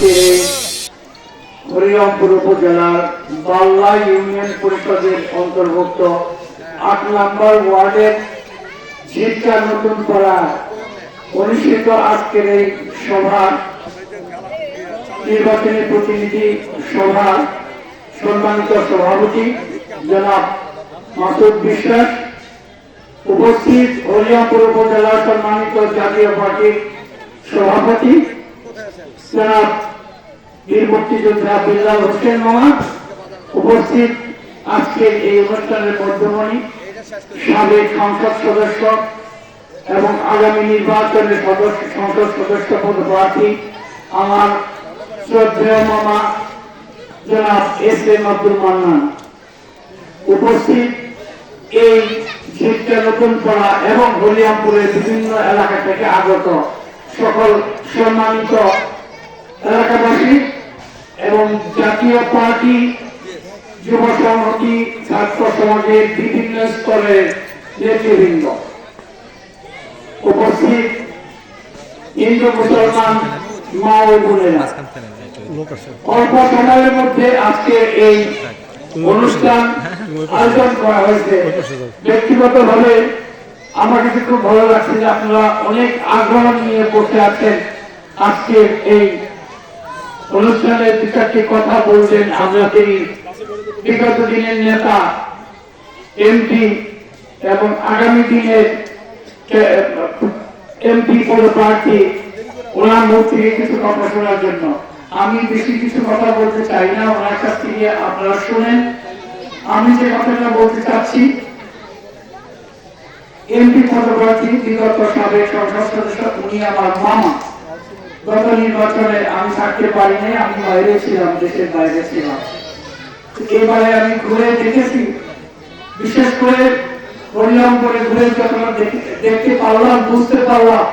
আজকে হরিরামপুর উপজেলার বাল্লা ইউনিয়ন পরিষদের অন্তর্ভুক্ত ৮ নম্বর ওয়ার্ডের ঝিটকা নতুন পাড়া অনুষ্ঠিত আজকের এই সভা নির্বাচনী প্রতিনিধি সভা সম্মানিত সভাপতি জনাব মাসুদ বিশ্বাস, উপস্থিত হরিরামপুর উপজেলার সম্মানিত জাতীয় পার্টির সভাপতি জনাব বীর মুক্তিযোদ্ধা বিল্লাল হোসেন মামা, উপস্থিত আজকের এই অনুষ্ঠানের মধ্যমণি সাবেক সংসদ সদস্য এবং আগামী নির্বাচনের সংসদ সদস্য পদপ্রার্থী আমার শ্রদ্ধেয় মামা জনাব এস.এম. আব্দুল মান্নান, উপস্থিত এই ঝিটকা নতুন পাড়া এবং হরিরামপুরের বিভিন্ন এলাকা থেকে আগত সকল সম্মানিত এলাকাবাসী এবং জাতীয় পার্টি, যুব সংহতি, ছাত্র সমাজের বিভিন্ন স্তরের নেতৃবৃন্দ, উপস্থিত হিন্দু মুসলমান মা ও বোনেরা, অল্প সময়ের মধ্যে আজকে এই অনুষ্ঠান আয়োজন করা হয়েছে। ব্যক্তিগতভাবে আমার কাছে খুব ভালো লাগছে যে আপনারা অনেক আগ্রহ নিয়ে বসে আছেন। আজকে এই অনুষ্ঠানে দু চারটি কথা বলছেন আমাদের বিগত দিনের নেতা, এমপি এবং আগামী দিনের এমপি পদপ্রার্থী ওনার মুখ থেকে কিছু কথা শোনার জন্য। আমি বেশি কিছু কথা বলতে চাই না, ওনার কাছ থেকে আপনারা শুনেন। আমি যে কথাটা বলতে চাচ্ছি, এমপি পদপ্রার্থী বিগত সাবেক সংসদ সদস্য, উনি আমার মামা। গত নির্বাচনে আমি থাকতে পারি নাই, আমি বাইরে ছিলাম, দেশের বাইরে ছিলাম। এবারে আমি ঘুরে দেখেছি, বিশেষ করে হরিরামপুরে ঘুরে যখন দেখতে পারলাম, বুঝতে পারলাম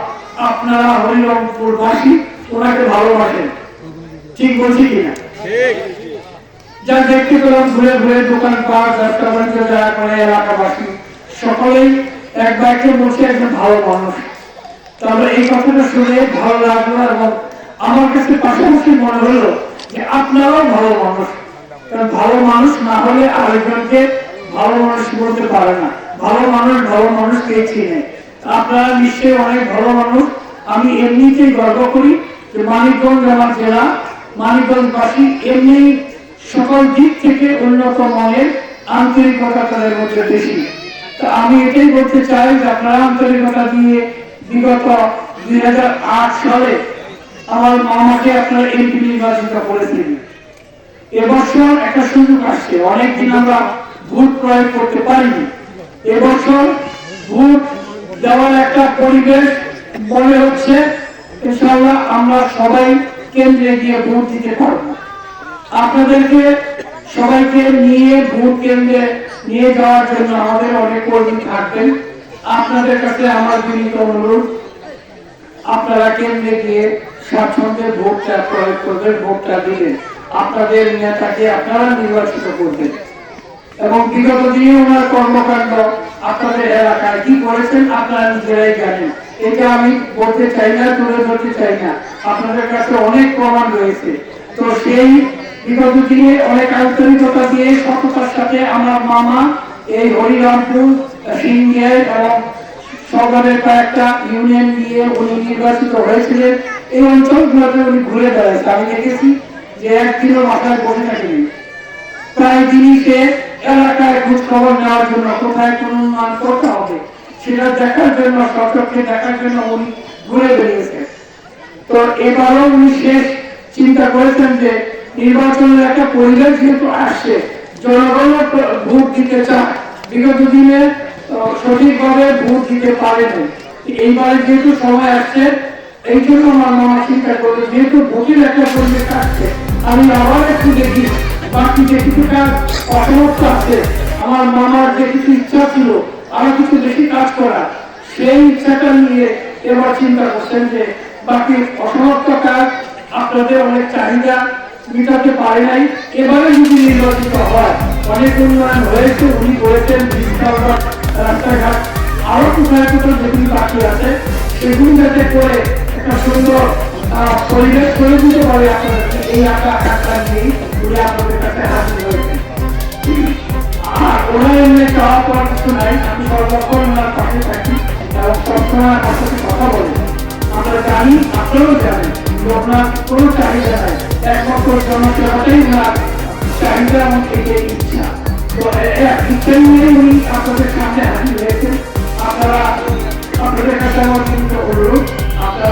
আপনারা হরিরামপুরবাসী ওনাকে ভালোবাসেন। ঠিক বলছি কিনা? যা দেখতে পেলাম ঘুরে ঘুরে দোকানপাট, ব্যবসা বাণিজ্য যারা করে এলাকাবাসী সকলেই এক বাক্যে বসে একজন ভালো মানুষ। তবে এই কথাটা শুনে ভালো লাগলো এবং আমার কাছে পাশাপাশি মনে হলো যে আপনারাও ভালো মানুষ। কারণ ভালো মানুষ না হলে আরেকজনকে ভালো মানুষ বলতে পারে না। ভালো মানুষকে চিনে। আপনারা নিশ্চয়ই অনেক ভালো মানুষ। আমি এমনিতেই গর্ব করি যে মানিকগঞ্জ আমার জেলা, মানিকগঞ্জবাসী এমনি সকল দিক থেকে উন্নত মানের আন্তরিকতা তাদের মধ্যে বেশি। তা আমি এটাই বলতে চাই যে আপনারা আন্তরিকতা দিয়ে বিগত 2008 সালে আমার মামাকে আপনারা এমপি নির্বাচিত করেছিলেন। এবছর একটা সুযোগ আসছে, অনেকদিন আমরা ভোট প্রয়োগ করতে পারিনি। এবছর ভোট দেওয়ার একটা পরিবেশ মনে হচ্ছে। ইনশাআল্লাহ আমরা সবাই কেন্দ্রে গিয়ে ভোট দিতে পারব। আপনাদেরকে সবাইকে নিয়ে ভোট কেন্দ্রে নিয়ে যাওয়ার জন্য আমাদের অনেক কর্মী থাকবেন। আপনাদের কাছে আমার বিনীত অনুরোধ, আপনারা কেন্দ্রে গিয়ে স্বাচ্ছন্দ্যে ভোটটা প্রয়োগ করবেন, ভোটটা দিবেন। আপনাদের নেতাকে আপনারা নির্বাচিত করবেন এবং বিগত দিনে ওনার কর্মকাণ্ড আপনাদের এলাকায় কি করেছেন আপনারা নিজেরাই জানেন। এটা আমি বলতে চাই না, তুলে ধরতে চাই না, আপনাদের কাছে অনেক প্রমাণ রয়েছে। তো সেই বিগত দিনে অনেক আন্তরিকতা দিয়ে সততার সাথে আমার মামা এই হরিরামপুর, সিংহের এবং সরকারের কয়েকটা ইউনিয়ন নিয়ে উনি নির্বাচিত হয়েছিলেন। এই অঞ্চলগুলোতে উনি ঘুরে বেড়াইছে। আমি দেখেছি যে একদিনও মাথায় বসে থাকেনি, প্রায় দিনই সে এলাকায় খোঁজ খবর নেওয়ার জন্য কোথায় কোন উন্নয়ন করতে হবে সেটা দেখার জন্য, সরকারকে দেখার জন্য উনি ঘুরে বেরিয়েছেন। তো এবারও উনি শেষ চিন্তা করেছেন যে নির্বাচনের একটা পরিবেশ যেহেতু আসছে, জনগণ ভোট দিতে চায়, বিগত দিনে সঠিকভাবে ভোট দিতে পারেনি। এইবারে যেহেতু সময় আসছে, এই জন্য আমার মামা চিন্তা করবে যেহেতু ভোটের একটা পরিবেশ আসছে, আমি আবার একটু দেখি বাকি যে কিছুটা অসমর্থ আছে, আমার মামার যে কিছু ইচ্ছা ছিল আরো কিছু বেশি কাজ করা, সেই ইচ্ছাটা নিয়ে এবার চিন্তা করছেন যে বাকি অসমর্থ কাজ আপনাদের অনেক চাহিদা মিটাতে পারে নাই। এবারে যদি নির্বাচিত হয়, অনেক উন্নয়ন হয়েছে, উনি করেছেন রাস্তাঘাট, আরো কোথায় কোথাও যেগুলি বাকি আছে সেগুলি যাতে করে একটা সুন্দর পরিবেশ করে দিতে পারে আপনাদেরকে এই আকাঙ্ক্ষা নিয়েই উনি আপনাদের কাছে হাজির হয়েছেন। আর ওনার এমনি চাওয়া পাওয়ার কিছু নাই, আমি সর্বক্ষণ ওনার পাশে থাকি এবং সবসময় আমার সাথে কথা বলি। আমরা জানি, আপনারাও জানেন যে ওনার কোনো চাহিদা নাই, একমাত্র জনসেবাতেই ওনার চাহিদা এবং এটাই ইচ্ছা। তো ইচ্ছা নিয়ে উনি আপনাদের সামনে হাজির হয়েছেন। আপনারা আপনাদের কাছে আমার কিন্তু অনুরোধ,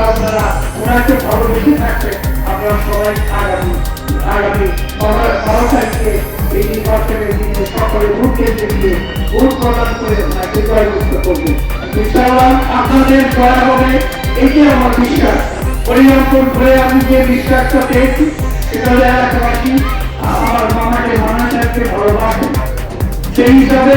আপনারা ওনাকে ভালোবেসে থাকবেন। আপনারা সবাই আগামী 12 তারিখে এই নির্বাচনের দিনে সকলে ভোট কেন্দ্রে গিয়ে ভোট প্রদান করে ওনাকে জয়যুক্ত করবেন। ইনশাআল্লাহ আপনাদের দয়া হবে, এটি আমার বিশ্বাস। পরিবর্তন করে আমি যে বিশ্বাসটা পেয়েছি সেটা এলাকাবাসী আমার মামাকে মানা সাহেবকে ভালোবাসেন। সেই হিসাবে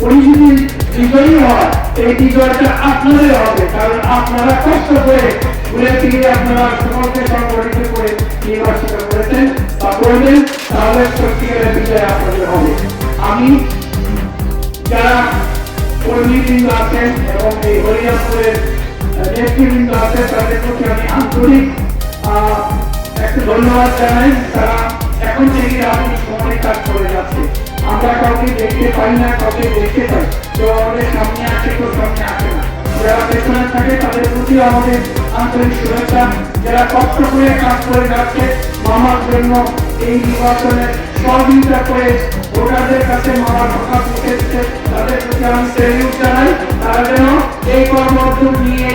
পরিস্থিতি বিজয়ী হয়, এই বিজয়টা আপনাদের হবে, কারণ আপনারা কষ্ট করে ঘুরে ফিরে আপনারা সকলকে সংগঠিত করে নির্বাচিত করেছেন বা করবেন, তাহলে সত্যিকারের বিজয় আপনাদের হবে। আমি যারা কর্মীবৃন্দ আছেন এবং এই হরিরামপুরের নেতৃবৃন্দ আছেন তাদের প্রতি আমি আন্তরিক একটা ধন্যবাদ জানাই। তারা এখন থেকে আপনি সময় কাজ করে যাচ্ছে। আমরা কাউকে দেখতে পাই না, কাউকে দেখতে পাই, তো আমাদের সামনে আসে, তো সামনে আসে না। যারা পেছনে থাকে তাদের প্রতি আমাদের আন্তরিক শুভেচ্ছা। যারা কষ্ট করে কাজ করে যাচ্ছে মামার জন্য, এই নির্বাচনে সহযোগিতা করে ভোটারদের কাছে মামার কথা পৌঁছে দিচ্ছে, তাদের প্রতি আমি সেলিউট জানাই। তারা যেন এই কর্মোদ্যোগ নিয়ে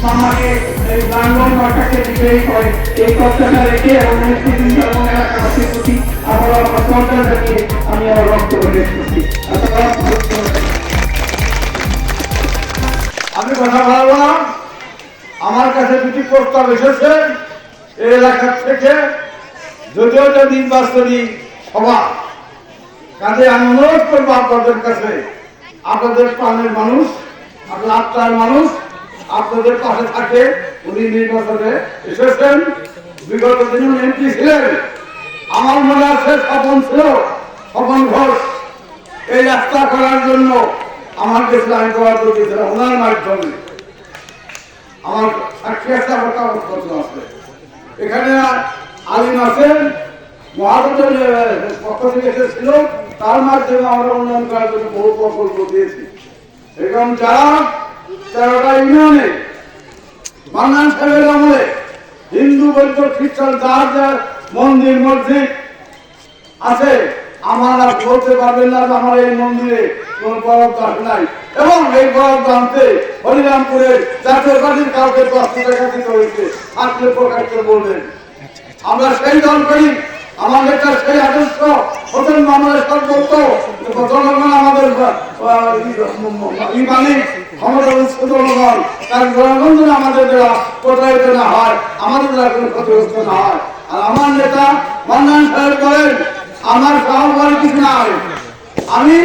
মামাকে এই বাংলা মাটাকে বিজয়ী করে, এই কথাটা রেখে এবং নেতৃবৃন্দ এবং এলাকাবাসীর প্রতি আমার শ্রদ্ধা জানিয়ে আমি আমার বক্তব্য শেষ করছি। আমি কথা বলবো না। আমার কাছে দুটি প্রস্তাব এসেছে এই এলাকা থেকে, যদিও এটা নির্বাচনী সভা, কাজে আমি অনুরোধ করবো আপনাদের কাছে, আপনাদের প্রাণের মানুষ, আপনার আত্মার মানুষ আপনাদের পাশে থাকে। উনি নির্বাচনে এসেছেন, বিগত দিনে এমপি ছিলেন। আমার মনে আছে স্বপন ছিল, স্বপন ঘোষ এই রাস্তা করার জন্য আমার কাছে আমি বরাদ্দ দিয়েছিলাম ওনার মাধ্যমে। আমার সাক্ষী আছে, আমার কাগজপত্র আছে। এখানে আলিম আছেন, মহাজনের পক্ষ থেকে এসেছিল, তার মাধ্যমে আমরা উন্নয়ন করার জন্য বহু প্রকল্প দিয়েছি। এবং যারা 13টা ইউনিয়নে মান্নান সাহেবের আমলে হিন্দু বৌদ্ধ খ্রিস্টান যার যার মন্দির মসজিদ আছে, আমরা বলতে পারবেন না যে আমার এই মন্দিরে কোন বরাদ্দ আসে নাই। এবং এই বরাদ্দ আনতে হরিরামপুরের জাতীয় পার্টির কাউকে 10 টাকা দিতে হয়েছে, আপনি প্রকাশ করে বলবেন। আমরা সেই দল করি, আমাদের সেই আদর্শ প্রথম আমাদের সর্বোচ্চ জনগণ আমাদের মালিক ক্ষমতাগ্রস্ত জনগণ, তার জনগণ যেন আমাদের দ্বারা প্রতারিত না হয়, আমাদের দ্বারা কোনো ক্ষতিগ্রস্ত না হয়। আর আমার নেতা মান্নান সাহেব বলেন আমার সহবারী কিছু নাই, আমি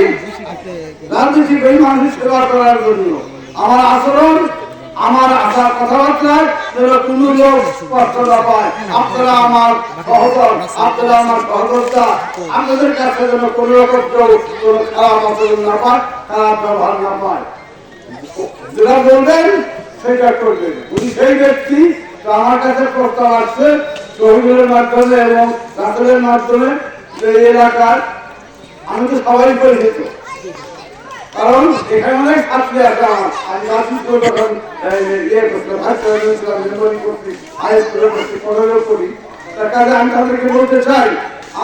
রাজনীতি করি মানুষের সেবা করার জন্য। আমার আচরণ, আমার আশার কথাবার্তায় যেন কোনো লোক কষ্ট না পায়। আপনারা আমার সহযোগ, আপনারা আমার সহযোগিতা, আপনাদের কাছে যেন কোনো রকম কেউ কোনো খারাপ আচরণ না পায়, খারাপ ব্যবহার না পায়। যেটা বলবেন সেটা করবেন। উনি সেই ব্যক্তি, আমার কাছে প্রস্তাব আসছে শহীদের মাধ্যমে এবং রাতের মাধ্যমে এই এলাকার, আমি তো সবাই পরিচিত, কারণ এখানে অনেক ছাত্রী আছে। আমি রাজনীতি করে যখন ইয়ে করতাম, করি, তার কাজে আমি তাদেরকে বলতে চাই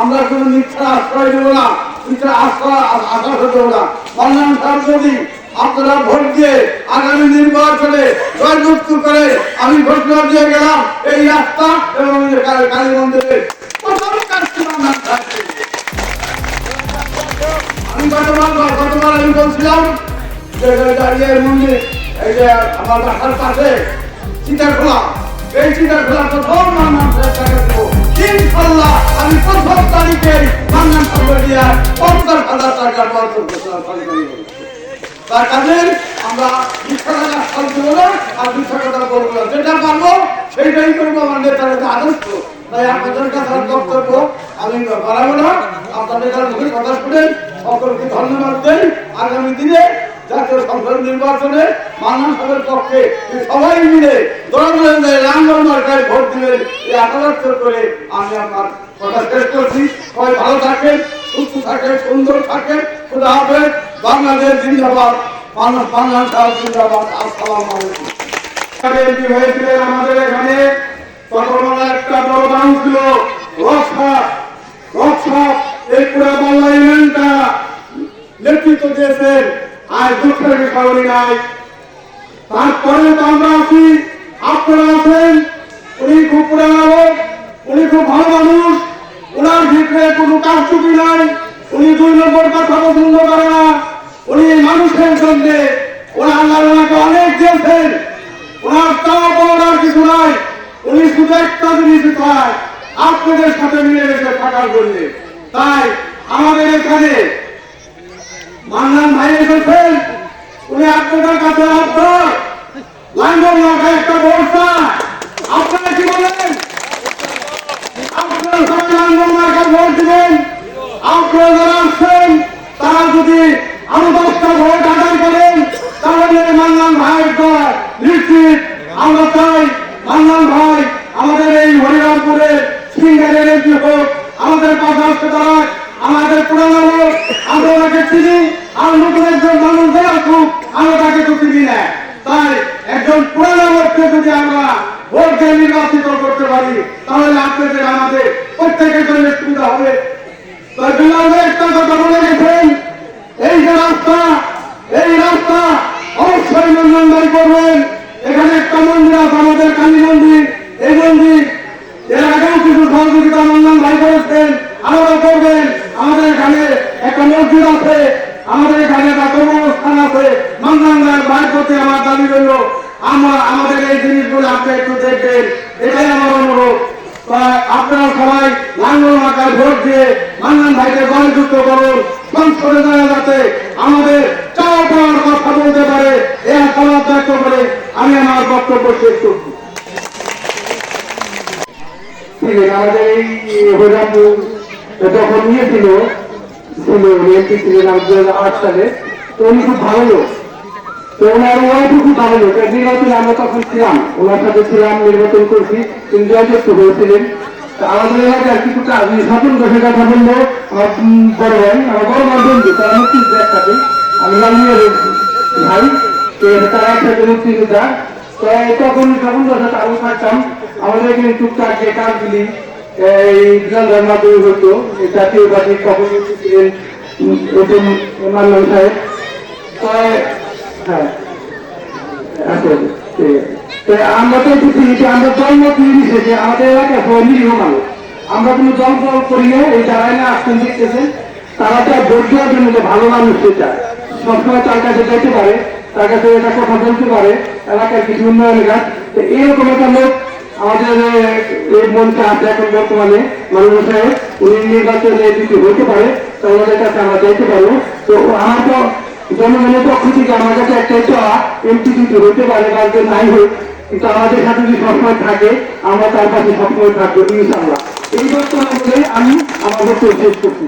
আমরা কোনো মিথ্যা আশ্রয় দেবো না, মিথ্যা আশ্বাস দেবো না। মান্নান সাহেব যদি আপনারা ভোট দিয়ে আগামী নির্বাচনে জয়যুক্ত করে আমি ঘোষণা দিয়ে গেলাম এই রাস্তা এবং কালী মন্দিরের প্রথম কাজটি মান্নান সাহেব। আমি গতবার আমি বলছিলাম যে মন্দির এই যে আমার বাসার পাশে চিতারখোলা, এই চিতারখোলা প্রথম মান্নান সাহেব দেবো ইনশাল্লাহ। আমি প্রথম তারিখে মান্নান সাহেব দিয়ে 50,000 টাকা তার কাজে আমরা মিথ্যা কথা দেবো না আর মিথ্যা কথা বলবো না, যেটা পারবো সেইটাই করবো। আমার নেতার আদর্শ, তাই আপনাদের কাছে বক্তব্য আমি বাড়াবো না। আপনাদের কাছে মুখে কথা শুনেন, সকলকে ধন্যবাদ দেই। আগামী দিনে জাতীয় সংসদ নির্বাচনে মান্নান সাহেবের পক্ষে সবাই মিলে দলবলে লাঙ্গল মার্কায় ভোট দিলেন। এই আশা করে আমি আমার কথা শেষ করছি। সবাই ভালো থাকেন, সুস্থ থাকেন, সুন্দর থাকেন। খুদা হাফেজ। বাংলাদেশ জিন্দাবাদ। মান্নান সাহেব জিন্দাবাদ। আসসালামু আলাইকুম। এমপি হয়েছিলেন আমাদের এখানে, তখন একটা বড় দাম ছিল এই পুরো বাংলা ইউনিয়নটা নেতৃত্ব দিয়েছেন। আজ দুঃখের কারণে নাই। তারপরে তো আমরা আছি, আপনারা আছেন। উনি খুব পুরানো লোক, উনি খুব ভালো মানুষ, ওনার ভিতরে কোনো কারচুপি নাই। উনি 2 নম্বর কথা পছন্দ করে না। উনি মানুষের জন্য ওনার আল্লাহ ওনাকে অনেক দিয়েছেন। ওনার চাওয়া পাওয়ার কিছু নাই। উনি শুধু একটা জিনিস চায়, আপনাদের সাথে মিলেমিশে থাকার জন্য। তাই আমাদের এখানে মান্নান ভাই এসেছেন, উনি আপনাদের কাছে আপনার লাঙ্গল মার্কায় একটা বর্ষা। আপনারা কি বলেন? আপনারা সবাই লাঙ্গল মার্কায় ভোট দিবেন। আপনারা যারা আসছেন তারা যদি আরো 10টা ভোট আদায় করেন তাহলে মান্নান ভাইয়ের দল নিশ্চিত। আমরা চাই মান্নান ভাই আমাদের এই হরিরামপুরে সিঙ্গারের এমপি হোক, আমাদের পাশে আসতে দাঁড়ায়, আমাদের পুরানো লোক, আমরা ওনাকে চিনি। আর নতুন একজন মানুষ যে আসুক, আমরা তাকে তো চিনি না। তাই একজন পুরানো লোককে যদি আমরা ভোট দিয়ে নির্বাচিত করতে পারি তাহলে আপনাদের আমাদের প্রত্যেকের জন্য সুবিধা হবে। তাই বিলালে একটা কথা বলে গেছেন, এই যে রাস্তা, এই রাস্তা অবশ্যই মান্নান ভাই করবেন। এখানে একটা মন্দির আছে, আমাদের কালী মন্দির। এই মন্দির এর আগেও কিছু সহযোগিতা মান্নান ভাই করেছেন, আমরা করবেন। আমাদের এখানে একটা মসজিদ আছে, আমাদের এখানে একটা কর্মস্থান আছে। মান্নান ভাইয়ের প্রতি আমার দাবি রইল, আমাদের এই জিনিসগুলো আপনি একটু দেখবেন, এটাই আমার অনুরোধ। আপনারা সবাই লাঙ্গল মার্কায় ভোট দিয়ে মান্নান ভাইকে জয়যুক্ত করুন। সংসদে যারা যাতে আমাদের চাওয়া পাওয়ার কথা বলতে পারে, এই আশাবাদ ব্যক্ত করে আমি আমার বক্তব্য শেষ করছি। ঠিক আছে, আমাদের এই হরিরামপুর যখন নিয়েছিল এমপি ছিলেন 2008 সালে, তো উনি খুব ভালো লোক। তো ওনার ওয়াইফও খুব ভালো লোক। নির্বাচনে আমরা তখন ছিলাম, ওনার সাথে ছিলাম, নির্বাচন করছি, তিনি জয়যুক্ত হয়েছিলেন। আমাদের এলাকার কিছু কাজ স্বপন ঘোষের কথা বললো আমার বড় ভাই, আমার বড় ভাই বন্ধু, তারা মুক্তিযোদ্ধা একসাথে, আমি লামিয়ে ভাই, তারা একসাথে মুক্তিযোদ্ধা। তো তখন স্বপন ঘোষের সাথে আমি থাকতাম। আমাদের এখানে টুকটাক যে কাজগুলি এই বিধানসভার মাধ্যমে হতো, এই জাতীয় পার্টির তখন ছিলেন মান্নান সাহেব। হ্যাঁ, আমরা তো আমরা জন্ম নির্বিশেষে আমাদের এলাকায় নিরীহ মানুষ, আমরা কোনো দল করি না। এই যারা না আসছেন দেখতেছেন, তারা তো ভোট দেওয়ার জন্য যে ভালো মানুষকে চায়, সবসময় তার কাছে যেতে পারে, তার কাছে এটা কথা বলতে পারে, এলাকার কিছু উন্নয়নের কাজ। তো এইরকম একটা লোক আমাদের এই মঞ্চে আছে এখন বর্তমানে মাননীয় সাহেব। উনি নির্বাচনে যদি হতে পারে তো ওনাদের কাছে আমরা যাইতে পারবো। তো আমার তো জনগণের পক্ষ থেকে আমার কাছে একটাই চাওয়া, এমপি যদি হতে পারে বা যে নাই হোক, কিন্তু আমাদের সাথে যদি সবসময় থাকে, আমরা তার পাশে সবসময় থাকবো ইনশাআল্লাহ। এই বক্তব্য বলে আমি আমার বক্তব্য শেষ করছি।